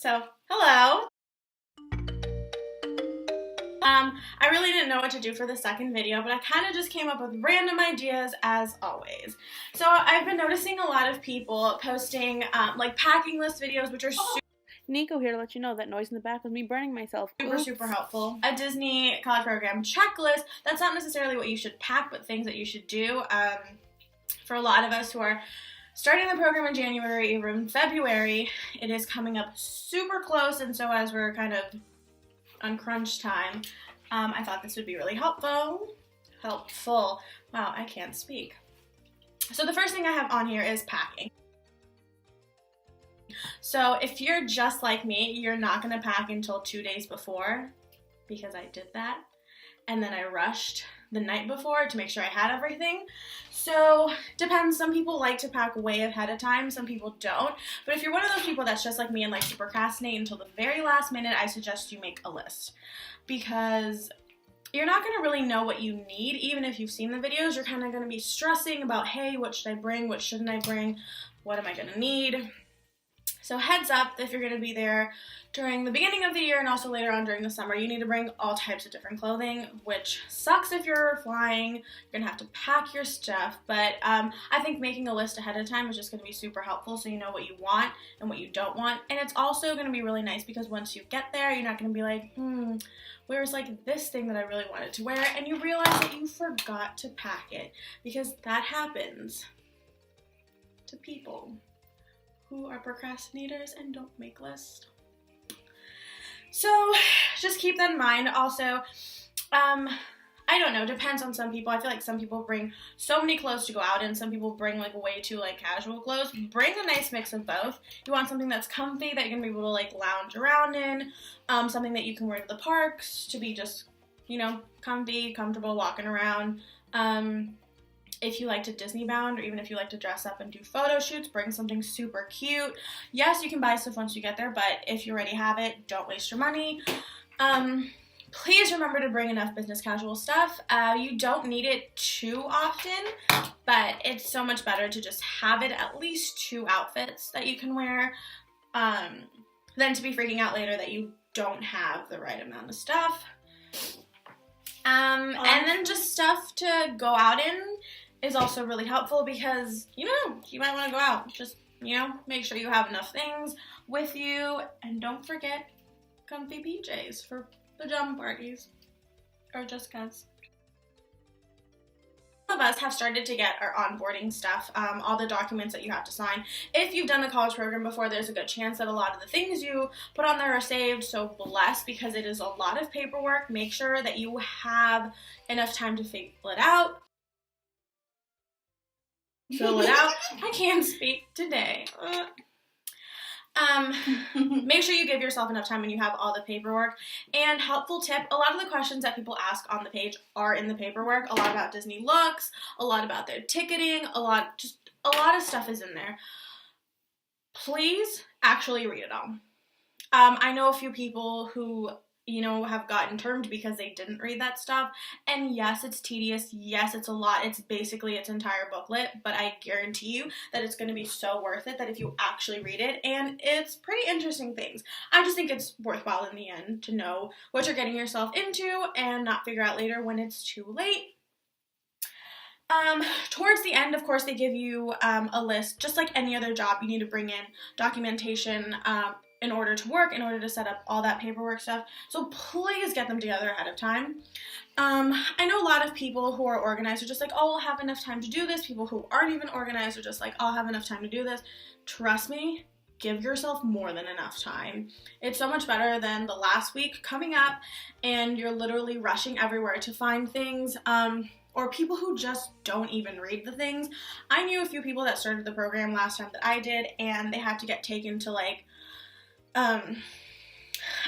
So, hello. I really didn't know what to do for the second video, but I kind of just came up with random ideas as always. So I've been noticing a lot of people posting like packing list videos, which are Nico here to let you know that noise in the back was me burning myself. super helpful. A Disney college program checklist. That's not necessarily what you should pack, but things that you should do. For a lot of us who are starting the program in January or in February, it is coming up super close, and so as we're kind of on crunch time, I thought this would be really helpful. Wow, I can't speak. So the first thing I have on here is packing. So if you're just like me, you're not going to pack until 2 days before, because I did that. And then I rushed the night before to make sure I had everything. So depends. Some people like to pack way ahead of time. Some people don't. But if you're one of those people that's just like me and likes to procrastinate until the very last minute, I suggest you make a list. Because you're not going to really know what you need. Even if you've seen the videos, you're kind of going to be stressing about, hey, what should I bring? What shouldn't I bring? What am I going to need? So heads up, if you're going to be there during the beginning of the year and also later on during the summer, you need to bring all types of different clothing, which sucks if you're flying. You're going to have to pack your stuff, but I think making a list ahead of time is just going to be super helpful so you know what you want and what you don't want. And it's also going to be really nice because once you get there, you're not going to be like, where's like this thing that I really wanted to wear, and you realize that you forgot to pack it, because that happens to people who are procrastinators and don't make lists. So just keep that in mind. Also, I don't know, depends on some people. I feel like some people bring so many clothes to go out in. Some people bring like way too like casual clothes. Bring a nice mix of both. You want something that's comfy that you're gonna be able to like lounge around in, something that you can wear to the parks to be just, you know, comfortable walking around. If you like to Disney bound, or even if you like to dress up and do photo shoots, bring something super cute. Yes, you can buy stuff once you get there, but if you already have it, don't waste your money. Please remember to bring enough business casual stuff. You don't need it too often, but it's so much better to just have it at least 2 outfits that you can wear, than to be freaking out later that you don't have the right amount of stuff. And then just stuff to go out in is also really helpful because, you know, you might want to go out. Just, you know, make sure you have enough things with you. And don't forget comfy PJs for pajama parties. Or just cause. Some of us have started to get our onboarding stuff, all the documents that you have to sign. If you've done the college program before, there's a good chance that a lot of the things you put on there are saved, so bless, because it is a lot of paperwork. Make sure that you have enough time to fill it out. I can't speak today. Make sure you give yourself enough time when you have all the paperwork. And helpful tip, a lot of the questions that people ask on the page are in the paperwork. A lot about Disney looks, a lot about their ticketing, a lot of stuff is in there. Please actually read it all. I know a few people who, you know, have gotten termed because they didn't read that stuff. And yes, it's tedious. Yes, it's a lot. It's basically its entire booklet, but I guarantee you that it's going to be so worth it that if you actually read it, and it's pretty interesting things. I just think it's worthwhile in the end to know what you're getting yourself into and not figure out later when it's too late. Towards the end, of course, they give you a list. Just like any other job, you need to bring in documentation, in order to work, in order to set up all that paperwork stuff. So please get them together ahead of time. I know a lot of people who are organized are just like, oh, I'll have enough time to do this. People who aren't even organized are just like, I'll have enough time to do this. Trust me, give yourself more than enough time. It's so much better than the last week coming up and you're literally rushing everywhere to find things, or people who just don't even read the things. I knew a few people that started the program last time that I did, and they had to get taken to like, I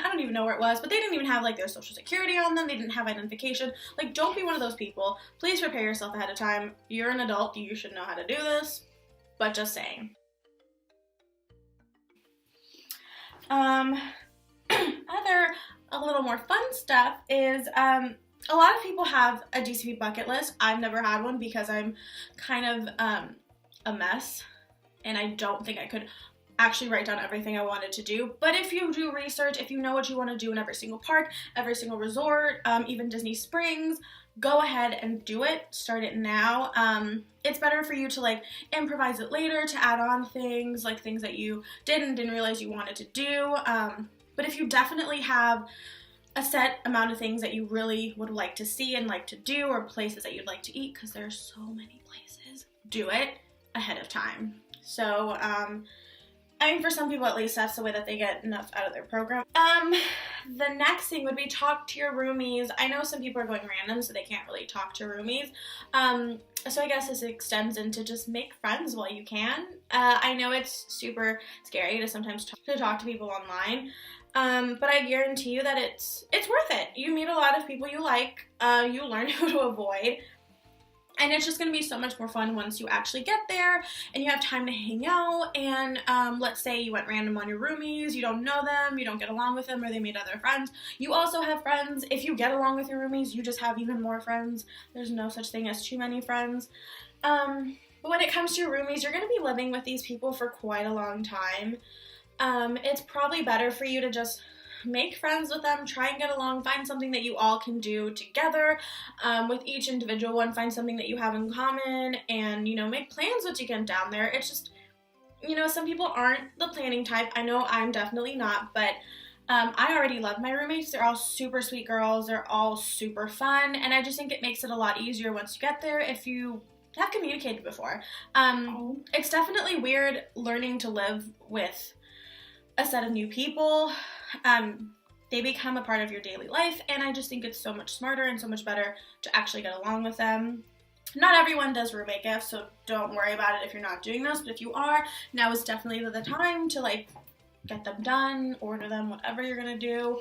don't even know where it was, but they didn't even have like their social security on them. They didn't have identification. Like, don't be one of those people. Please prepare yourself ahead of time. You're an adult. You should know how to do this, but just saying. Other, a little more fun stuff is, a lot of people have a DCP bucket list. I've never had one because I'm kind of, a mess, and I don't think I could actually write down everything I wanted to do. But if you do research, if you know what you want to do in every single park, every single resort, even Disney Springs, go ahead and do it. Start it now. It's better for you to like improvise it later, to add on things, like things that you didn't realize you wanted to do. But if you definitely have a set amount of things that you really would like to see and like to do, or places that you'd like to eat, because there's so many places, do it ahead of time. So, I mean, for some people at least, that's the way that they get enough out of their program. The next thing would be talk to your roomies. I know some people are going random, so they can't really talk to roomies. So I guess this extends into just make friends while you can. I know it's super scary to sometimes talk to people online, but I guarantee you that it's worth it. You meet a lot of people you like, you learn who to avoid, and it's just going to be so much more fun once you actually get there and you have time to hang out. And let's say you went random on your roomies, you don't know them, you don't get along with them, or they made other friends. You also have friends. If you get along with your roomies, you just have even more friends. There's no such thing as too many friends. But when it comes to your roomies, you're going to be living with these people for quite a long time. It's probably better for you to just make friends with them, try and get along, find something that you all can do together. With each individual one, find something that you have in common, and, you know, make plans once you get down there. It's just, you know, some people aren't the planning type. I know I'm definitely not, but I already love my roommates. They're all super sweet girls. They're all super fun, and I just think it makes it a lot easier once you get there if you have communicated before. It's definitely weird learning to live with a set of new people. They become a part of your daily life, and I just think it's so much smarter and so much better to actually get along with them. Not everyone does roommate gifts, so don't worry about it if you're not doing those, but if you are, now is definitely the time to like get them done, order them, whatever you're gonna do.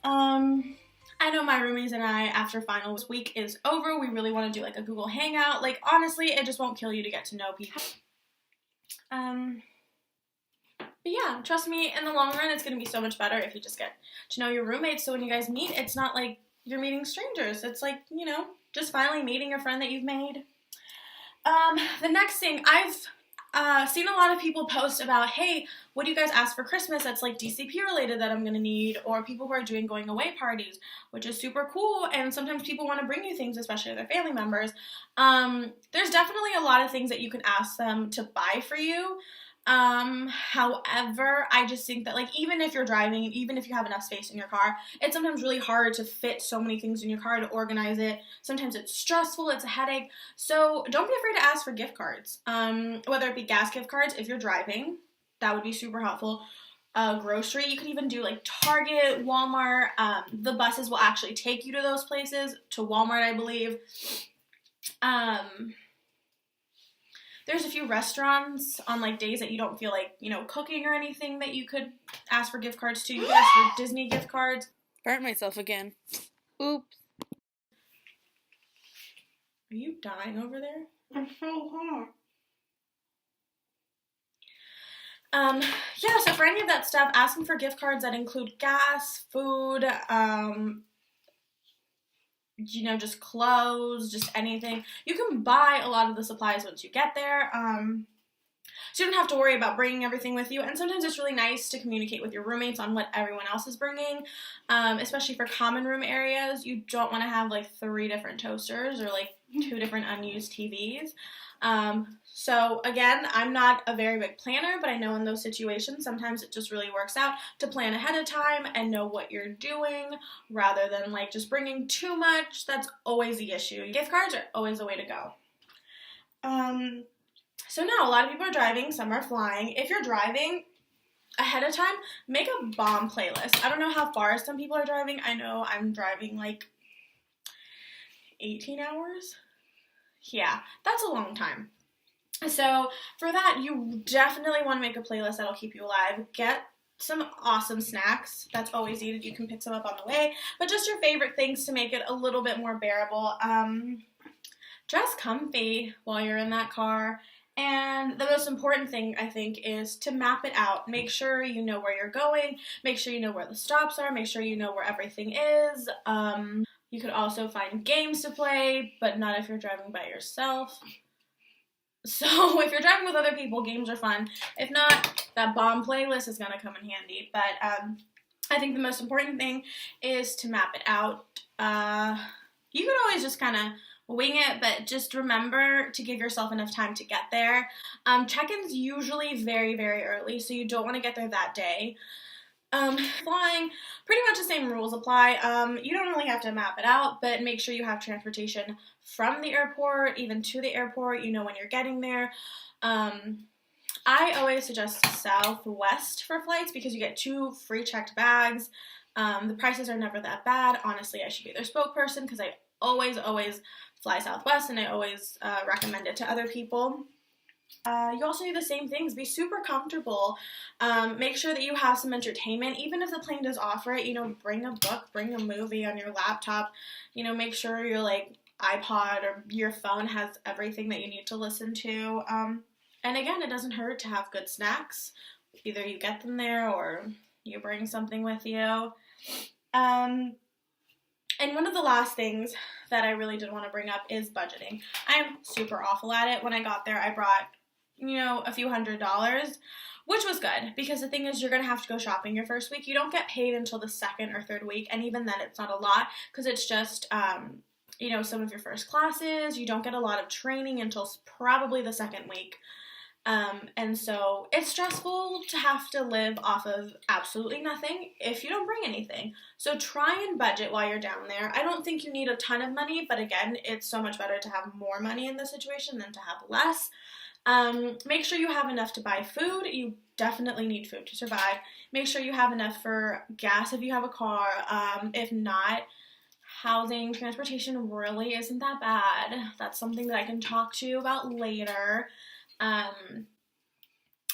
I know my roomies and I, after finals week is over, we really want to do like a Google Hangout. Like, honestly, it just won't kill you to get to know people. But yeah, trust me, in the long run, it's going to be so much better if you just get to know your roommates. So when you guys meet, it's not like you're meeting strangers. It's like, you know, just finally meeting a friend that you've made. The next thing, I've seen a lot of people post about, hey, what do you guys ask for Christmas that's like DCP related that I'm going to need? Or people who are doing going away parties, which is super cool. And sometimes people want to bring you things, especially their family members. There's definitely a lot of things that you can ask them to buy for you. However, I just think that, like, even if you're driving, even if you have enough space in your car, it's sometimes really hard to fit so many things in your car, to organize it. Sometimes it's stressful, it's a headache. So don't be afraid to ask for gift cards. Whether it be gas gift cards if you're driving, that would be super helpful. Grocery, you could even do like Target, Walmart. The buses will actually take you to those places, to Walmart, I believe. There's a few restaurants on like days that you don't feel like, you know, cooking or anything that you could ask for gift cards to. You could ask for Disney gift cards. Burnt myself again. Oops. Are you dying over there? I'm so hot. Yeah, so for any of that stuff, asking for gift cards that include gas, food, you know, just clothes, just anything. You can buy a lot of the supplies once you get there. So you don't have to worry about bringing everything with you. And sometimes it's really nice to communicate with your roommates on what everyone else is bringing, especially for common room areas. You don't want to have like 3 different toasters or like 2 different unused TVs. So again, I'm not a very big planner, but I know in those situations, sometimes it just really works out to plan ahead of time and know what you're doing rather than like just bringing too much. That's always the issue. Gift cards are always the way to go. So now a lot of people are driving, some are flying. If you're driving ahead of time, make a bomb playlist. I don't know how far some people are driving. I know I'm driving like 18 hours. Yeah, that's a long time. So for that, you definitely want to make a playlist that'll keep you alive. Get some awesome snacks. That's always needed. You can pick some up on the way. But just your favorite things to make it a little bit more bearable. Dress comfy while you're in that car. And the most important thing, I think, is to map it out. Make sure you know where you're going. Make sure you know where the stops are. Make sure you know where everything is. You could also find games to play, but not if you're driving by yourself. So if you're driving with other people, games are fun. If not, that bomb playlist is going to come in handy. But I think the most important thing is to map it out. You can always just kind of wing it, but just remember to give yourself enough time to get there. Check-in's usually very, very early, so you don't want to get there that day. Flying, pretty much the same rules apply. You don't really have to map it out, but make sure you have transportation from the airport, even to the airport, you know when you're getting there. I always suggest Southwest for flights because you get 2 free checked bags. The prices are never that bad. Honestly, I should be their spokesperson because I always fly Southwest, and I always recommend it to other people. You also do the same things. Be super comfortable. Make sure that you have some entertainment. Even if the plane does offer it, you know, bring a book, bring a movie on your laptop. You know, make sure your, like, iPod or your phone has everything that you need to listen to. And again, it doesn't hurt to have good snacks. Either you get them there or you bring something with you. And one of the last things that I really did want to bring up is budgeting. I am super awful at it. When I got there, I brought, you know, a few $100s, which was good because the thing is you're going to have to go shopping your first week. You don't get paid until the 2nd or 3rd week, and even then it's not a lot because it's just, you know, some of your first classes. You don't get a lot of training until probably the 2nd week. And so it's stressful to have to live off of absolutely nothing if you don't bring anything. So try and budget while you're down there. I don't think you need a ton of money, but again, it's so much better to have more money in this situation than to have less. Make sure you have enough to buy food. You definitely need food to survive. Make sure you have enough for gas if you have a car. If not, housing, transportation really isn't that bad. That's something that I can talk to you about later.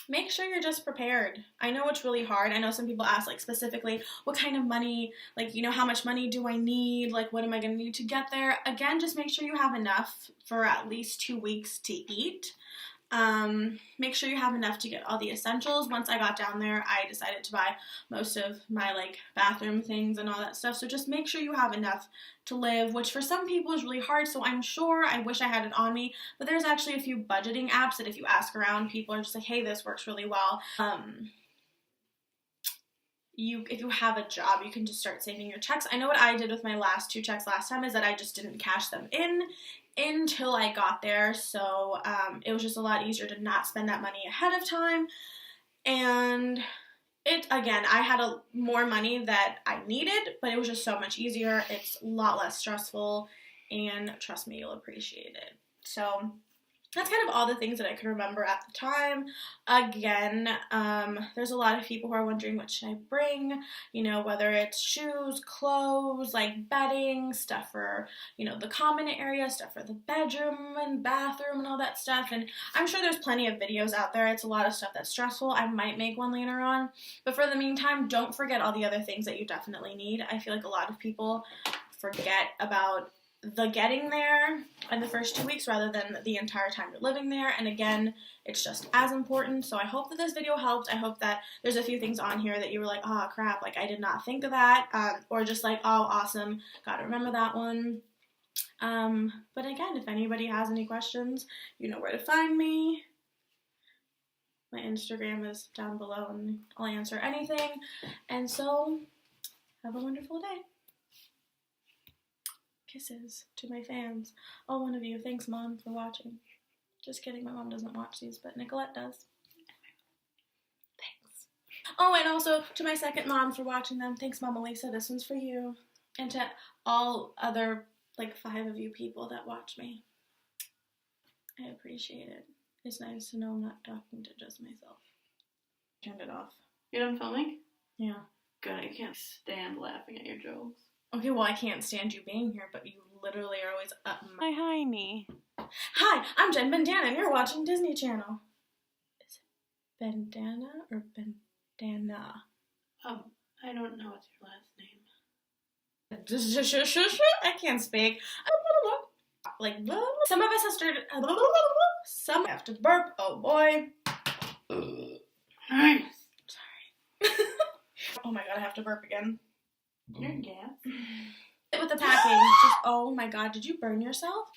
Make sure you're just prepared. I know it's really hard. I know some people ask, like, specifically, what kind of money, like, you know, how much money do I need? Like, what am I going to need to get there? Again, just make sure you have enough for at least 2 weeks to eat. Make sure you have enough to get all the essentials. Once I got down there, I decided to buy most of my, like, bathroom things and all that stuff. So just make sure you have enough to live, which for some people is really hard. So I'm sure I wish I had it on me, but there's actually a few budgeting apps that if you ask around, people are just like, hey, this works really well. If you have a job, you can just start saving your checks. I know what I did with my last 2 checks last time is that I just didn't cash them in until I got there, so it was just a lot easier to not spend that money ahead of time. And again, I had more money that I needed, but it was just so much easier. It's a lot less stressful, and trust me, you'll appreciate it. So that's kind of all the things that I can remember at the time. Again, there's a lot of people who are wondering what should I bring, you know, whether it's shoes, clothes, like bedding, stuff for, you know, the common area, stuff for the bedroom and bathroom and all that stuff. And I'm sure there's plenty of videos out there. It's a lot of stuff that's stressful. I might make one later on. But for the meantime, don't forget all the other things that you definitely need. I feel like a lot of people forget about the getting there in the first 2 weeks rather than the entire time you're living there. And again, it's just as important. So I hope that this video helped. I hope that there's a few things on here that you were like, oh crap, like I did not think of that. Or just like, oh awesome, gotta remember that one. But again, if anybody has any questions, you know where to find me. My Instagram is down below and I'll answer anything. And so, have a wonderful day. Kisses to my fans. Oh, one of you. Thanks, Mom, for watching. Just kidding. My mom doesn't watch these, but Nicolette does. Thanks. Oh, and also to my second mom for watching them. Thanks, Mama Lisa. This one's for you. And to all other, like, 5 of you people that watch me. I appreciate it. It's nice to know I'm not talking to just myself. Turned it off. You're done filming? Yeah. Good. I can't stand laughing at your jokes. Okay, well, I can't stand you being here, but you literally are always up my... Hi, me. Hi, I'm Jen Bandana, and you're watching Disney Channel. Is it Bandana or Bandana? I don't know what's your last name. I can't speak. Like, some of us have started... Some have to burp. Oh, boy. Nice. Sorry. Oh, my God, I have to burp again. Your gas. With the packing, just, oh my God, did you burn yourself?